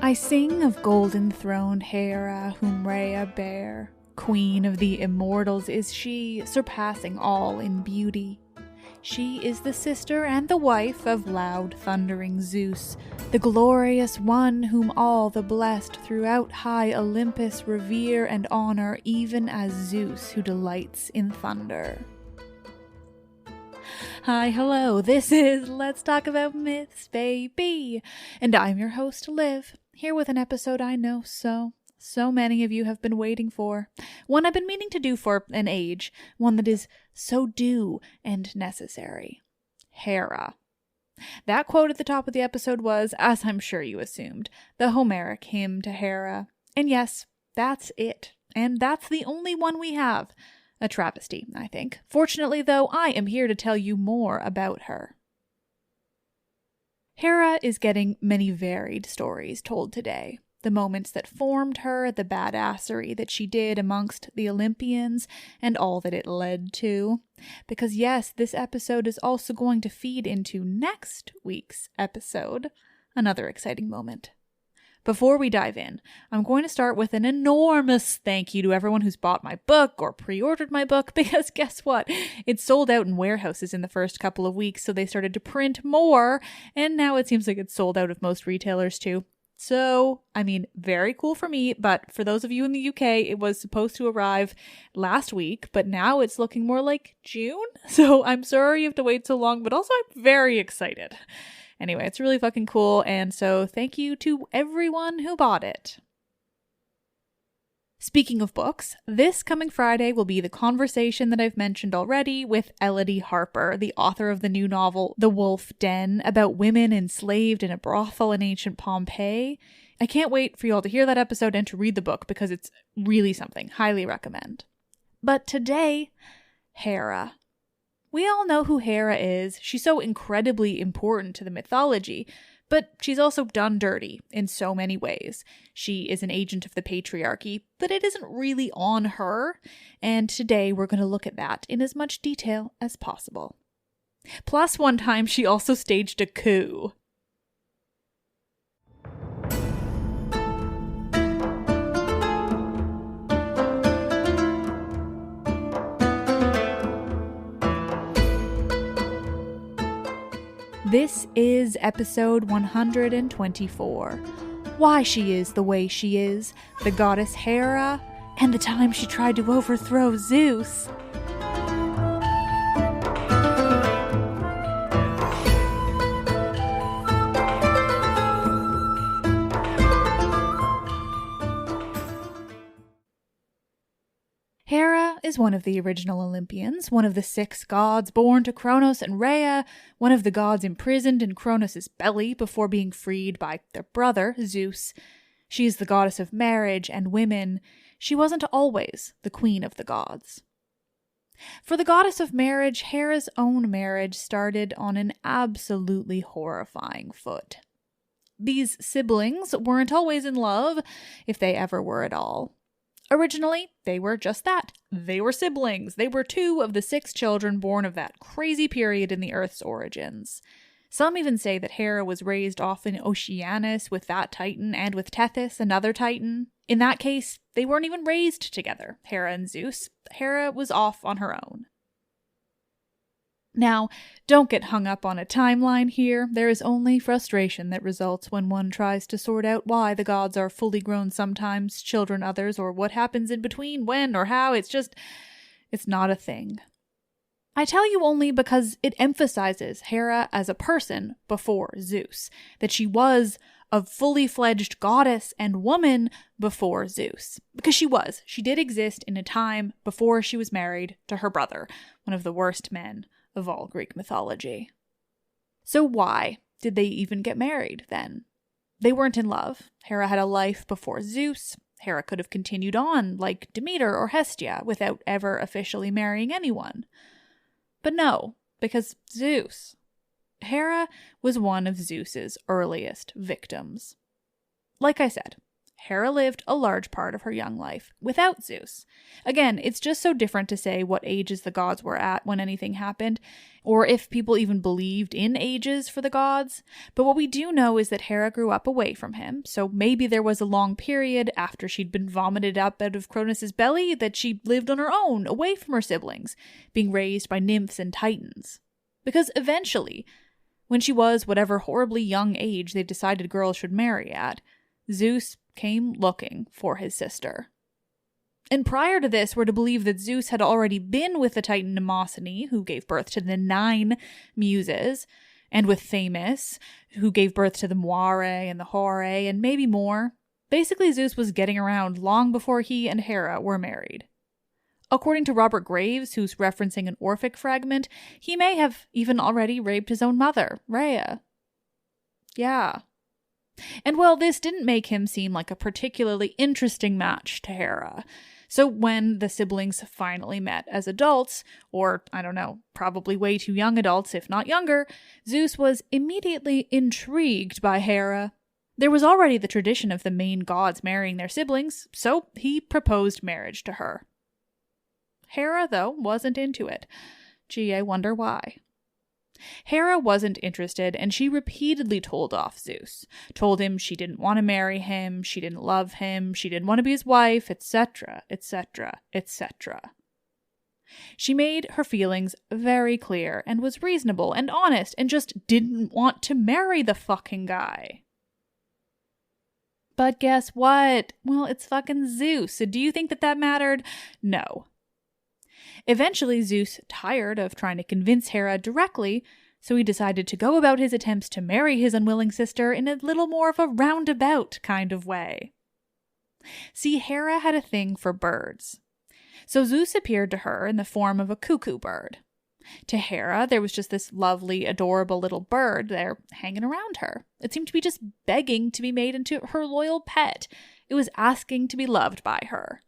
I sing of golden-throned Hera, whom Rhea bare. Queen of the immortals is she, surpassing all in beauty. She is the sister and the wife of loud thundering Zeus, the glorious one whom all the blessed throughout high Olympus revere and honor, even as Zeus who delights in thunder. Hi, hello, this is Let's Talk About Myths, baby, and I'm your host, Liv, here with an episode I know so many of you have been waiting for. One I've been meaning to do for an age, one that is so due and necessary. Hera. That quote at the top of the episode was, as I'm sure you assumed, the Homeric hymn to Hera. And yes, that's it. And that's the only one we have. A travesty, I think. Fortunately, though, I am here to tell you more about her. Hera is getting many varied stories told today. The moments that formed her, the badassery that she did amongst the Olympians, and all that it led to. Because yes, this episode is also going to feed into next week's episode. Another exciting moment. Before we dive in, I'm going to start with an enormous thank you to everyone who's bought my book or pre-ordered my book, because guess what? It sold out in warehouses in the first couple of weeks, so they started to print more, and now it seems like it's sold out of most retailers too. So, I mean, very cool for me, but for those of you in the UK, it was supposed to arrive last week, but now it's looking more like June. So I'm sorry you have to wait so long, but also I'm very excited. Anyway, it's really fucking cool, and so thank you to everyone who bought it. Speaking of books, this coming Friday will be the conversation that I've mentioned already with Elodie Harper, the author of the new novel The Wolf Den, about women enslaved in a brothel in ancient Pompeii. I can't wait for you all to hear that episode and to read the book because it's really something. Highly recommend. But today, Hera. We all know who Hera is. She's so incredibly important to the mythology, but she's also done dirty in so many ways. She is an agent of the patriarchy, but it isn't really on her, and today we're going to look at that in as much detail as possible. Plus, one time she also staged a coup. This is episode 124. Why she is the way she is, the goddess Hera, and the time she tried to overthrow Zeus. Hera is one of the original Olympians, one of the 6 gods born to Kronos and Rhea, one of the gods imprisoned in Kronos' belly before being freed by their brother, Zeus. She is the goddess of marriage and women. She wasn't always the queen of the gods. For the goddess of marriage, Hera's own marriage started on an absolutely horrifying foot. These siblings weren't always in love, if they ever were at all. Originally, they were just that. They were siblings. They were 2 of the 6 children born of that crazy period in the Earth's origins. Some even say that Hera was raised off in Oceanus with that titan and with Tethys, another titan. In that case, they weren't even raised together, Hera and Zeus. Hera was off on her own. Now, don't get hung up on a timeline here. There is only frustration that results when one tries to sort out why the gods are fully grown sometimes, children others, or what happens in between, when or how. It's not a thing. I tell you only because it emphasizes Hera as a person before Zeus, that she was a fully fledged goddess and woman before Zeus. Because she was. She did exist in a time before she was married to her brother, one of the worst men of all Greek mythology. So why did they even get married then? They weren't in love. Hera had a life before Zeus. Hera could have continued on like Demeter or Hestia without ever officially marrying anyone. But no, because Zeus. Hera was one of Zeus's earliest victims. Like I said, Hera lived a large part of her young life without Zeus. Again, it's just so different to say what ages the gods were at when anything happened, or if people even believed in ages for the gods. But what we do know is that Hera grew up away from him, so maybe there was a long period after she'd been vomited up out of Cronus' belly that she lived on her own, away from her siblings, being raised by nymphs and titans. Because eventually, when she was whatever horribly young age they decided girls should marry at, Zeus came looking for his sister. And prior to this, we're to believe that Zeus had already been with the titan Mnemosyne, who gave birth to the 9 muses, and with Themis, who gave birth to the Moire and the Horae, and maybe more. Basically, Zeus was getting around long before he and Hera were married. According to Robert Graves, who's referencing an Orphic fragment, he may have even already raped his own mother, Rhea. Yeah. And well, this didn't make him seem like a particularly interesting match to Hera. So when the siblings finally met as adults, or, I don't know, probably way too young adults, if not younger, Zeus was immediately intrigued by Hera. There was already the tradition of the main gods marrying their siblings, so he proposed marriage to her. Hera, though, wasn't into it. Gee, I wonder why. Hera wasn't interested, and she repeatedly told off Zeus. Told him she didn't want to marry him, she didn't love him, she didn't want to be his wife, etc., etc., etc. She made her feelings very clear and was reasonable and honest and just didn't want to marry the fucking guy. But guess what? Well, it's fucking Zeus, so do you think that mattered? No. Eventually, Zeus tired of trying to convince Hera directly, so he decided to go about his attempts to marry his unwilling sister in a little more of a roundabout kind of way. See, Hera had a thing for birds. So Zeus appeared to her in the form of a cuckoo bird. To Hera, there was just this lovely, adorable little bird there hanging around her. It seemed to be just begging to be made into her loyal pet. It was asking to be loved by her.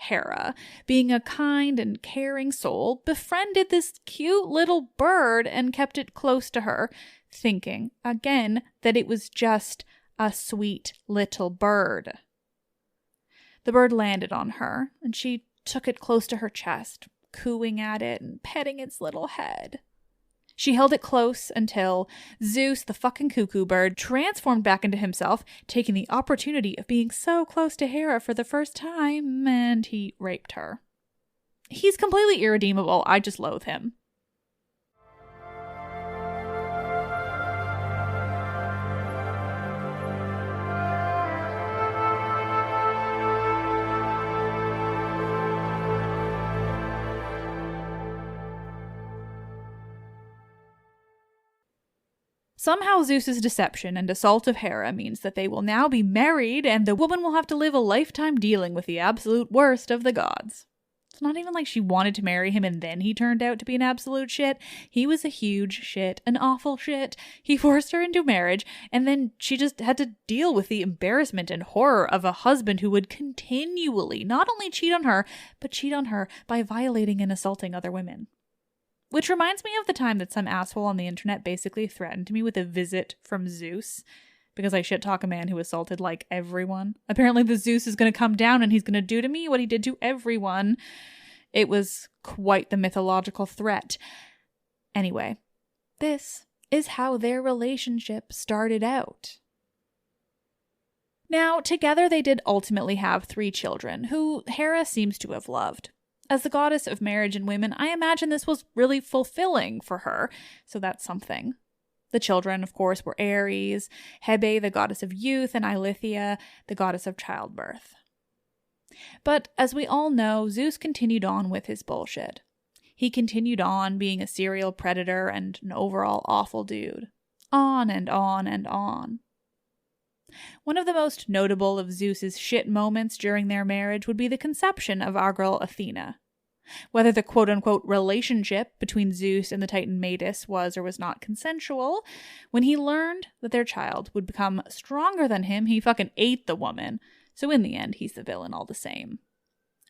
Hera, being a kind and caring soul, befriended this cute little bird and kept it close to her, thinking, again, that it was just a sweet little bird. The bird landed on her, and she took it close to her chest, cooing at it and petting its little head. She held it close until Zeus, the fucking cuckoo bird, transformed back into himself, taking the opportunity of being so close to Hera for the first time, and he raped her. He's completely irredeemable. I just loathe him. Somehow Zeus's deception and assault of Hera means that they will now be married and the woman will have to live a lifetime dealing with the absolute worst of the gods. It's not even like she wanted to marry him and then he turned out to be an absolute shit. He was a huge shit, an awful shit. He forced her into marriage and then she just had to deal with the embarrassment and horror of a husband who would continually not only cheat on her, but cheat on her by violating and assaulting other women. Which reminds me of the time that some asshole on the internet basically threatened me with a visit from Zeus because I shit talk a man who assaulted like everyone. Apparently the Zeus is going to come down and he's going to do to me what he did to everyone. It was quite the mythological threat. Anyway, this is how their relationship started out. Now, together they did ultimately have 3 children, who Hera seems to have loved. As the goddess of marriage and women, I imagine this was really fulfilling for her, so that's something. The children, of course, were Ares, Hebe, the goddess of youth, and Eilithia, the goddess of childbirth. But as we all know, Zeus continued on with his bullshit. He continued on being a serial predator and an overall awful dude. On and on and on. One of the most notable of Zeus's shit moments during their marriage would be the conception of our girl Athena. Whether the quote-unquote relationship between Zeus and the Titan Metis was or was not consensual, when he learned that their child would become stronger than him, he fucking ate the woman. So in the end, he's the villain all the same.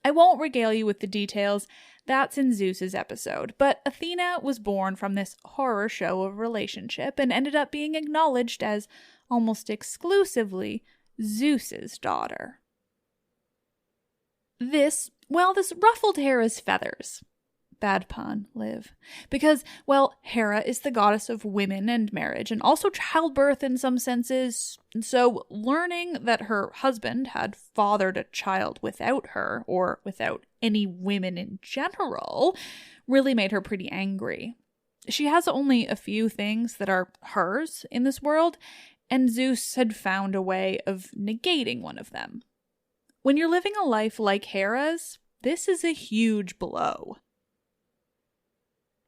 I won't regale you with the details, that's in Zeus's episode, but Athena was born from this horror show of relationship and ended up being acknowledged as almost exclusively Zeus's daughter. This ruffled Hera's feathers. Bad pun, Liv. Because, Hera is the goddess of women and marriage, and also childbirth in some senses. And so learning that her husband had fathered a child without her, or without any women in general, really made her pretty angry. She has only a few things that are hers in this world, and Zeus had found a way of negating one of them. When you're living a life like Hera's, this is a huge blow.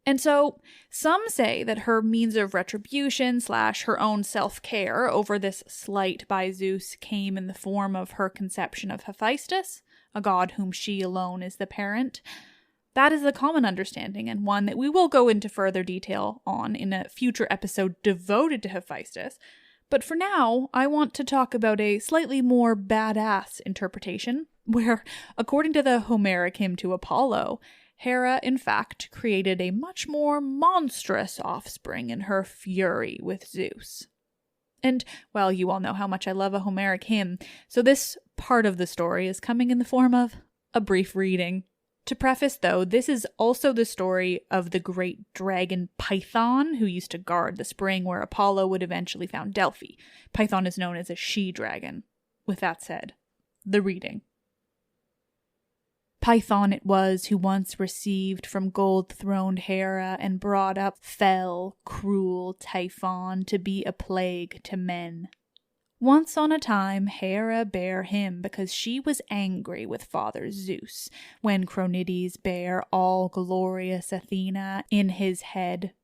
And so some say that her means of retribution / her own self-care over this slight by Zeus came in the form of her conception of Hephaestus, a god whom she alone is the parent. That is a common understanding, and one that we will go into further detail on in a future episode devoted to Hephaestus. But for now, I want to talk about a slightly more badass interpretation, where, according to the Homeric hymn to Apollo, Hera, in fact, created a much more monstrous offspring in her fury with Zeus. And, you all know how much I love a Homeric hymn, so this part of the story is coming in the form of a brief reading. To preface, though, this is also the story of the great dragon Python, who used to guard the spring where Apollo would eventually found Delphi. Python is known as a she-dragon. With that said, the reading. Python it was who once received from gold-throned Hera and brought up fell, cruel Typhon to be a plague to men. Once on a time Hera bare him because she was angry with father Zeus, when Cronides bare all-glorious Athena in his head.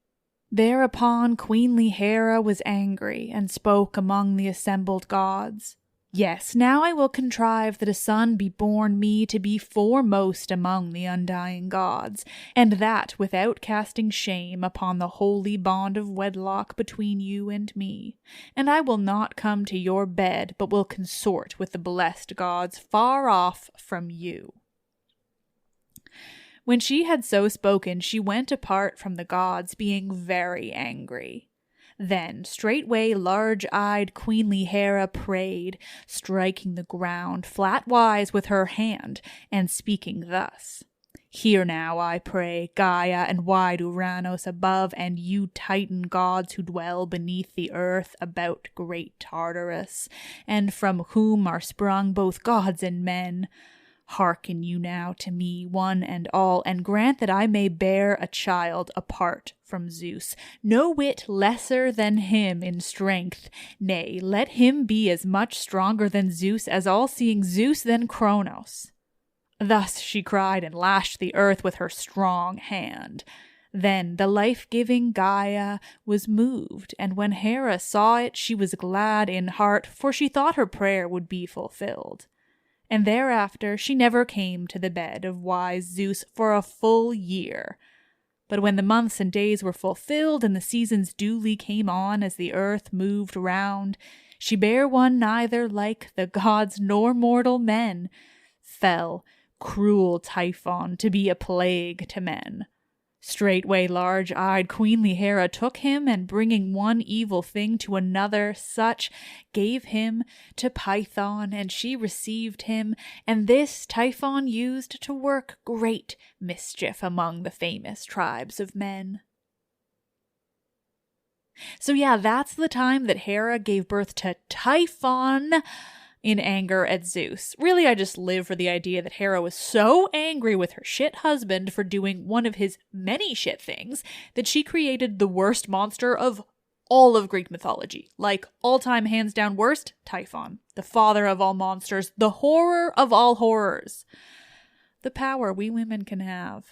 Thereupon queenly Hera was angry and spoke among the assembled gods. Yes, now I will contrive that a son be born me to be foremost among the undying gods, and that without casting shame upon the holy bond of wedlock between you and me. And I will not come to your bed, but will consort with the blessed gods far off from you. When she had so spoken, she went apart from the gods, being very angry. Then straightway large-eyed queenly Hera prayed, striking the ground flat-wise with her hand, and speaking thus. Hear now, I pray, Gaia and wide Uranos above, and you Titan gods who dwell beneath the earth about great Tartarus, and from whom are sprung both gods and men. Hearken you now to me, one and all, and grant that I may bear a child apart from Zeus, no whit lesser than him in strength. Nay, let him be as much stronger than Zeus as all-seeing Zeus than Kronos. Thus she cried and lashed the earth with her strong hand. Then the life-giving Gaia was moved, and when Hera saw it, she was glad in heart, for she thought her prayer would be fulfilled. And thereafter she never came to the bed of wise Zeus for a full year. But when the months and days were fulfilled, and the seasons duly came on as the earth moved round, she bare one neither like the gods nor mortal men, fell, cruel Typhon, to be a plague to men. Straightway large-eyed queenly Hera took him, and bringing one evil thing to another, such gave him to Python, and she received him, and this Typhon used to work great mischief among the famous tribes of men. So that's the time that Hera gave birth to Typhon in anger at Zeus. Really, I just live for the idea that Hera was so angry with her shit husband for doing one of his many shit things that she created the worst monster of all of Greek mythology. Like, all-time hands down worst, Typhon, the father of all monsters, the horror of all horrors. The power we women can have.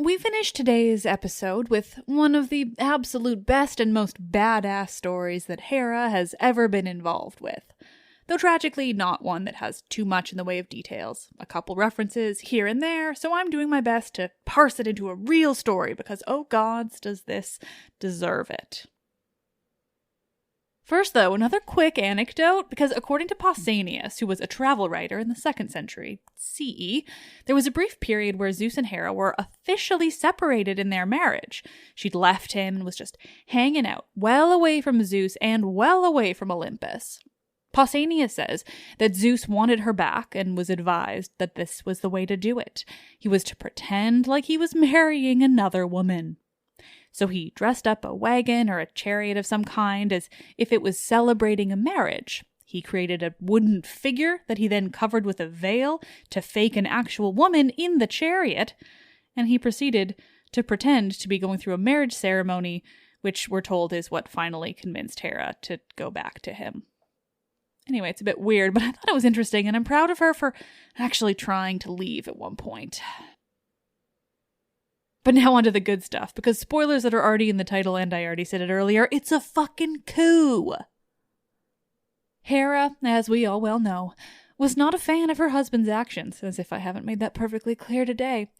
We finished today's episode with one of the absolute best and most badass stories that Hera has ever been involved with. Though tragically not one that has too much in the way of details. A couple references here and there, so I'm doing my best to parse it into a real story because, oh gods, does this deserve it. First, though, another quick anecdote, because according to Pausanias, who was a travel writer in the 2nd century CE, there was a brief period where Zeus and Hera were officially separated in their marriage. She'd left him and was just hanging out, well away from Zeus and well away from Olympus. Pausanias says that Zeus wanted her back and was advised that this was the way to do it. He was to pretend like he was marrying another woman. So he dressed up a wagon or a chariot of some kind as if it was celebrating a marriage. He created a wooden figure that he then covered with a veil to fake an actual woman in the chariot, and he proceeded to pretend to be going through a marriage ceremony, which we're told is what finally convinced Hera to go back to him. Anyway, it's a bit weird, but I thought it was interesting, and I'm proud of her for actually trying to leave at one point. But now onto the good stuff, because spoilers that are already in the title, and I already said it earlier, it's a fucking coup! Hera, as we all well know, was not a fan of her husband's actions, as if I haven't made that perfectly clear today.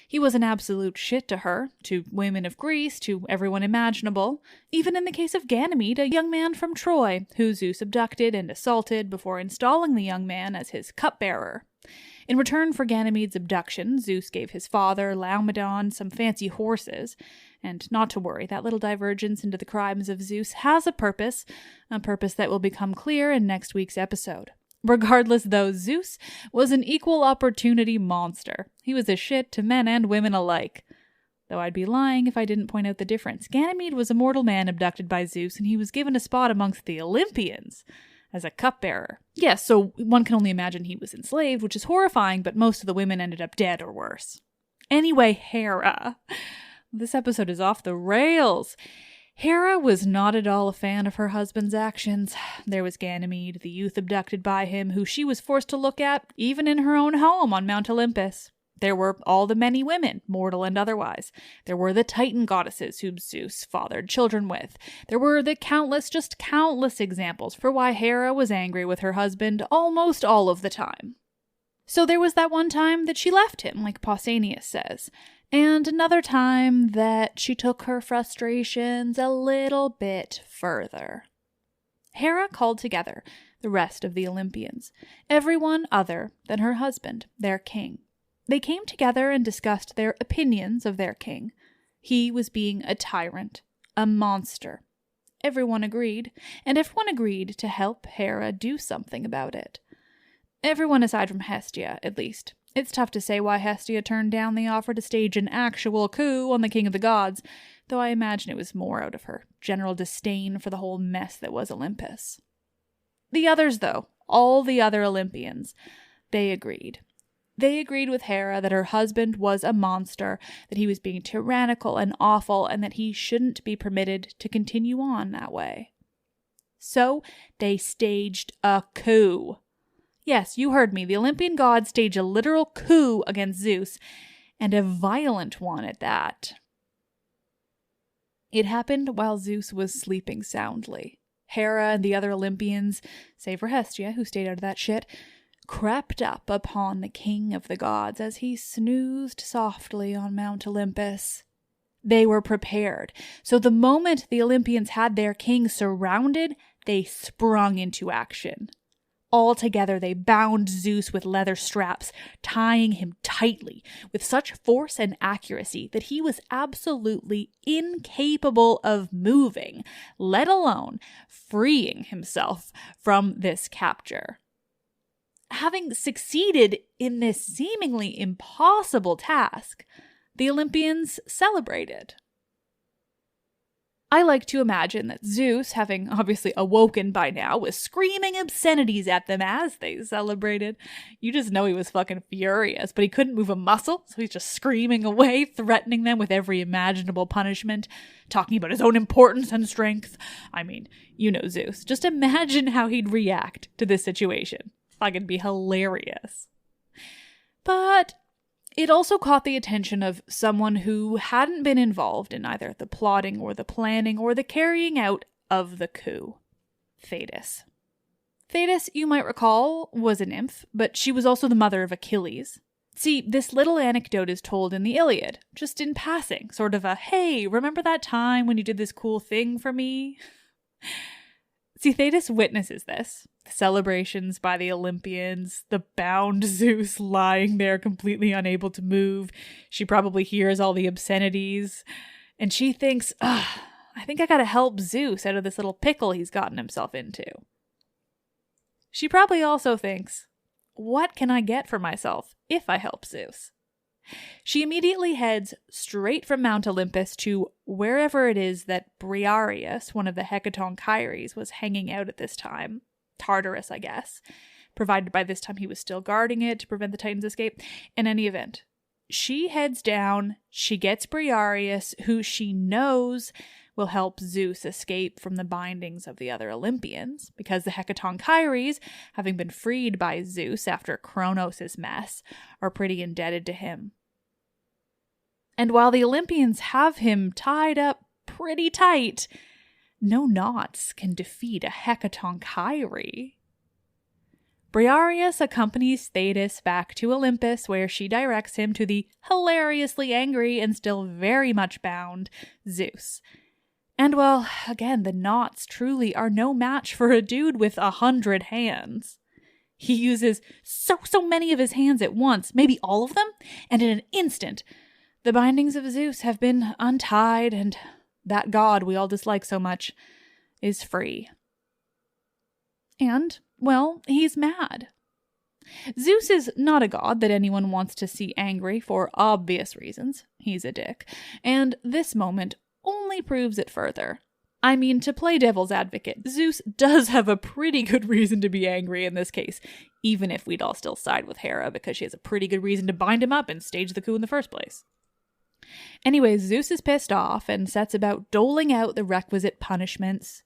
He was an absolute shit to her, to women of Greece, to everyone imaginable, even in the case of Ganymede, a young man from Troy, who Zeus abducted and assaulted before installing the young man as his cupbearer. In return for Ganymede's abduction, Zeus gave his father, Laomedon, some fancy horses. And not to worry, that little divergence into the crimes of Zeus has a purpose that will become clear in next week's episode. Regardless, though, Zeus was an equal opportunity monster. He was a shit to men and women alike. Though I'd be lying if I didn't point out the difference. Ganymede was a mortal man abducted by Zeus, and he was given a spot amongst the Olympians as a cupbearer. Yes, so one can only imagine he was enslaved, which is horrifying, but most of the women ended up dead or worse. Anyway, Hera. This episode is off the rails. Hera was not at all a fan of her husband's actions. There was Ganymede, the youth abducted by him, who she was forced to look at, even in her own home on Mount Olympus. There were all the many women, mortal and otherwise. There were the Titan goddesses whom Zeus fathered children with. There were the countless examples for why Hera was angry with her husband almost all of the time. So there was that one time that she left him, like Pausanias says, and another time that she took her frustrations a little bit further. Hera called together the rest of the Olympians, everyone other than her husband, their king. They came together and discussed their opinions of their king. He was being a tyrant, a monster. Everyone agreed, and everyone agreed to help Hera do something about it. Everyone aside from Hestia, at least. It's tough to say why Hestia turned down the offer to stage an actual coup on the king of the gods, though I imagine it was more out of her general disdain for the whole mess that was Olympus. The others, though, all the other Olympians, they agreed. They agreed with Hera that her husband was a monster, that he was being tyrannical and awful, and that he shouldn't be permitted to continue on that way. So they staged a coup. Yes, you heard me. The Olympian gods staged a literal coup against Zeus, and a violent one at that. It happened while Zeus was sleeping soundly. Hera and the other Olympians, save for Hestia, who stayed out of that shit, crept up upon the king of the gods as he snoozed softly on Mount Olympus. They were prepared, so the moment the Olympians had their king surrounded, they sprung into action. All together they bound Zeus with leather straps, tying him tightly with such force and accuracy that he was absolutely incapable of moving, let alone freeing himself from this capture. Having succeeded in this seemingly impossible task, the Olympians celebrated. I like to imagine that Zeus, having obviously awoken by now, was screaming obscenities at them as they celebrated. You just know he was fucking furious, but he couldn't move a muscle, so he's just screaming away, threatening them with every imaginable punishment, talking about his own importance and strength. I mean, you know Zeus. Just imagine how he'd react to this situation. Fucking be hilarious. But It also caught the attention of someone who hadn't been involved in either the plotting or the planning or the carrying out of the coup. Thetis. Thetis, you might recall, was a nymph, but she was also the mother of Achilles. See, this little anecdote is told in the Iliad, just in passing, sort of a, hey, remember that time when you did this cool thing for me? See, Thetis witnesses this. The celebrations by the Olympians, the bound Zeus lying there completely unable to move. She probably hears all the obscenities, and she thinks, I think I gotta help Zeus out of this little pickle he's gotten himself into. She probably also thinks, what can I get for myself if I help Zeus? She immediately heads straight from Mount Olympus to wherever it is that Briareus, one of the Hecatonchires, was hanging out at this time. Tartarus, I guess. Provided by this time he was still guarding it to prevent the Titans' escape. In any event, she heads down, she gets Briareus, who she knows will help Zeus escape from the bindings of the other Olympians, because the Hecatonchires, having been freed by Zeus after Kronos' mess, are pretty indebted to him. And while the Olympians have him tied up pretty tight, no knots can defeat a Hecatonchire. Briareus accompanies Thetis back to Olympus, where she directs him to the hilariously angry and still very much bound Zeus. And well, again, the knots truly are no match for a dude with 100 hands. He uses so many of his hands at once, maybe all of them, and in an instant, the bindings of Zeus have been untied, and that god we all dislike so much is free. And, well, he's mad. Zeus is not a god that anyone wants to see angry for obvious reasons. He's a dick. And this moment only proves it further. I mean, to play devil's advocate, Zeus does have a pretty good reason to be angry in this case, even if we'd all still side with Hera because she has a pretty good reason to bind him up and stage the coup in the first place. Anyway, Zeus is pissed off and sets about doling out the requisite punishments.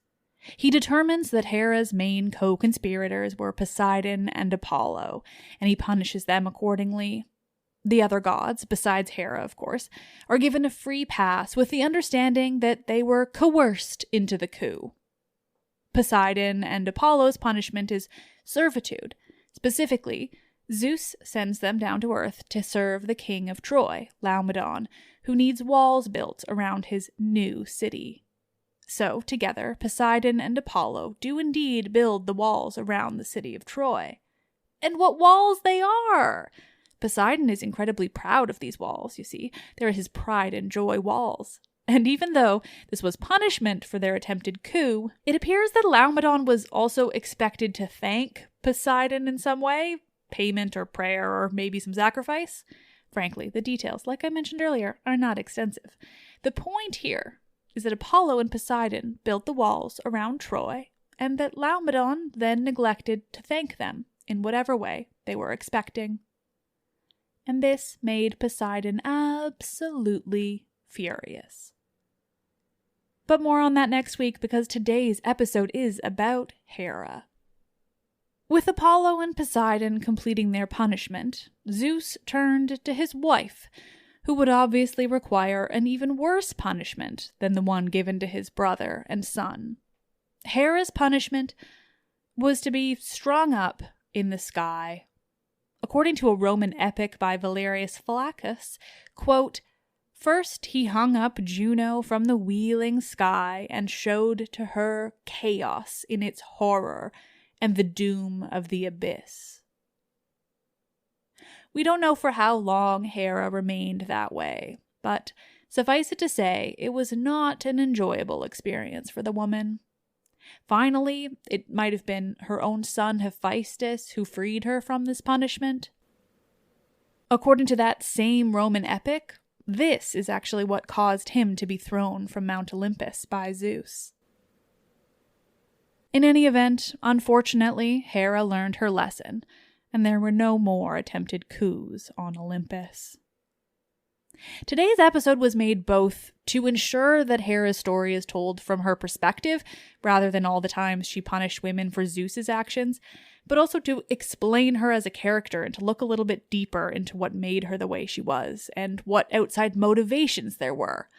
He determines that Hera's main co-conspirators were Poseidon and Apollo, and he punishes them accordingly. The other gods, besides Hera, of course, are given a free pass with the understanding that they were coerced into the coup. Poseidon and Apollo's punishment is servitude. Specifically, Zeus sends them down to earth to serve the king of Troy, Laomedon, who needs walls built around his new city. So, together, Poseidon and Apollo do indeed build the walls around the city of Troy. And what walls they are! Poseidon is incredibly proud of these walls, you see. They're his pride and joy walls. And even though this was punishment for their attempted coup, it appears that Laomedon was also expected to thank Poseidon in some way, payment or prayer or maybe some sacrifice. Frankly, the details, like I mentioned earlier, are not extensive. The point here is that Apollo and Poseidon built the walls around Troy, and that Laomedon then neglected to thank them in whatever way they were expecting. And this made Poseidon absolutely furious. But more on that next week, because today's episode is about Hera. With Apollo and Poseidon completing their punishment, Zeus turned to his wife, who would obviously require an even worse punishment than the one given to his brother and son. Hera's punishment was to be strung up in the sky. According to a Roman epic by Valerius Flaccus, quote, "First he hung up Juno from the wheeling sky and showed to her chaos in its horror and the doom of the abyss." We don't know for how long Hera remained that way, but suffice it to say, it was not an enjoyable experience for the woman. Finally, it might have been her own son Hephaestus who freed her from this punishment. According to that same Roman epic, this is actually what caused him to be thrown from Mount Olympus by Zeus. In any event, unfortunately, Hera learned her lesson, and there were no more attempted coups on Olympus. Today's episode was made both to ensure that Hera's story is told from her perspective, rather than all the times she punished women for Zeus's actions, but also to explain her as a character and to look a little bit deeper into what made her the way she was, and what outside motivations there were.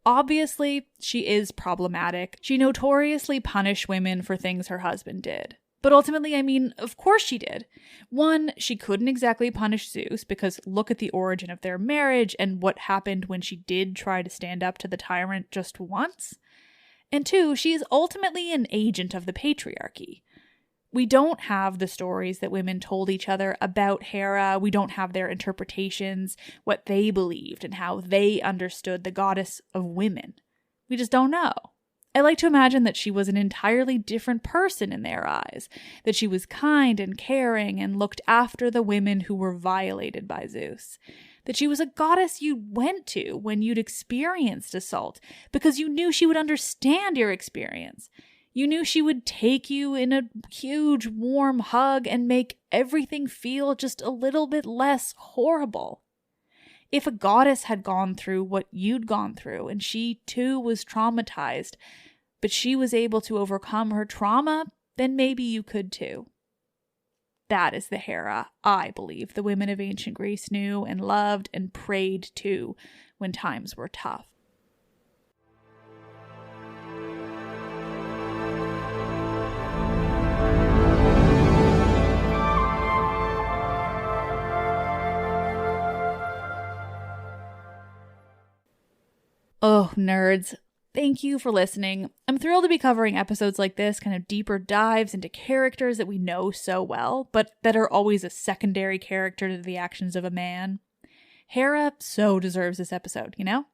Obviously, she is problematic. She notoriously punished women for things her husband did. But ultimately, of course she did. One, she couldn't exactly punish Zeus because look at the origin of their marriage and what happened when she did try to stand up to the tyrant just once. And two, she is ultimately an agent of the patriarchy. We don't have the stories that women told each other about Hera. We don't have their interpretations, what they believed, and how they understood the goddess of women. We just don't know. I like to imagine that she was an entirely different person in their eyes, that she was kind and caring and looked after the women who were violated by Zeus, that she was a goddess you went to when you'd experienced assault because you knew she would understand your experience. You knew she would take you in a huge warm hug and make everything feel just a little bit less horrible. If a goddess had gone through what you'd gone through and she too was traumatized, but she was able to overcome her trauma, then maybe you could too. That is the Hera I believe the women of ancient Greece knew and loved and prayed to when times were tough. Oh, nerds. Thank you for listening. I'm thrilled to be covering episodes like this, kind of deeper dives into characters that we know so well, but that are always a secondary character to the actions of a man. Hera so deserves this episode, you know?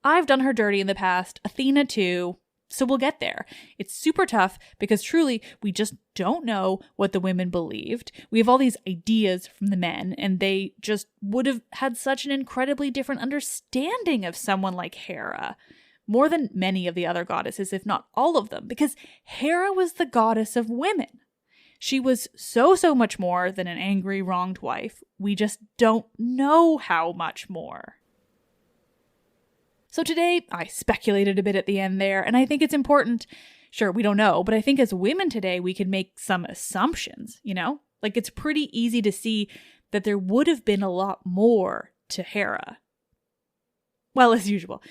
I've done her dirty in the past, Athena too, so we'll get there. It's super tough because truly we just don't know what the women believed. We have all these ideas from the men, and they just would have had such an incredibly different understanding of someone like Hera. More than many of the other goddesses, if not all of them, because Hera was the goddess of women. She was so much more than an angry, wronged wife. We just don't know how much more. So today, I speculated a bit at the end there, and I think it's important. Sure, we don't know, but I think as women today, we can make some assumptions, you know? Like, it's pretty easy to see that there would have been a lot more to Hera. Well, as usual,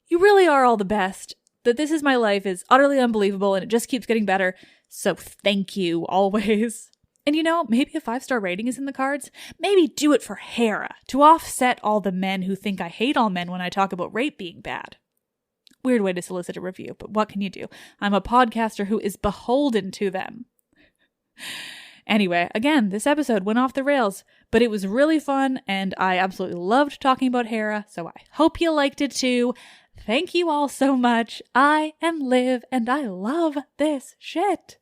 you really are all the best. That This Is My Life is utterly unbelievable, and it just keeps getting better. So thank you, always. And you know, maybe a 5-star rating is in the cards. Maybe do it for Hera, to offset all the men who think I hate all men when I talk about rape being bad. Weird way to solicit a review, but what can you do? I'm a podcaster who is beholden to them. Anyway, again, this episode went off the rails, but it was really fun, and I absolutely loved talking about Hera, so I hope you liked it too. Thank you all so much. I am Liv, and I love this shit.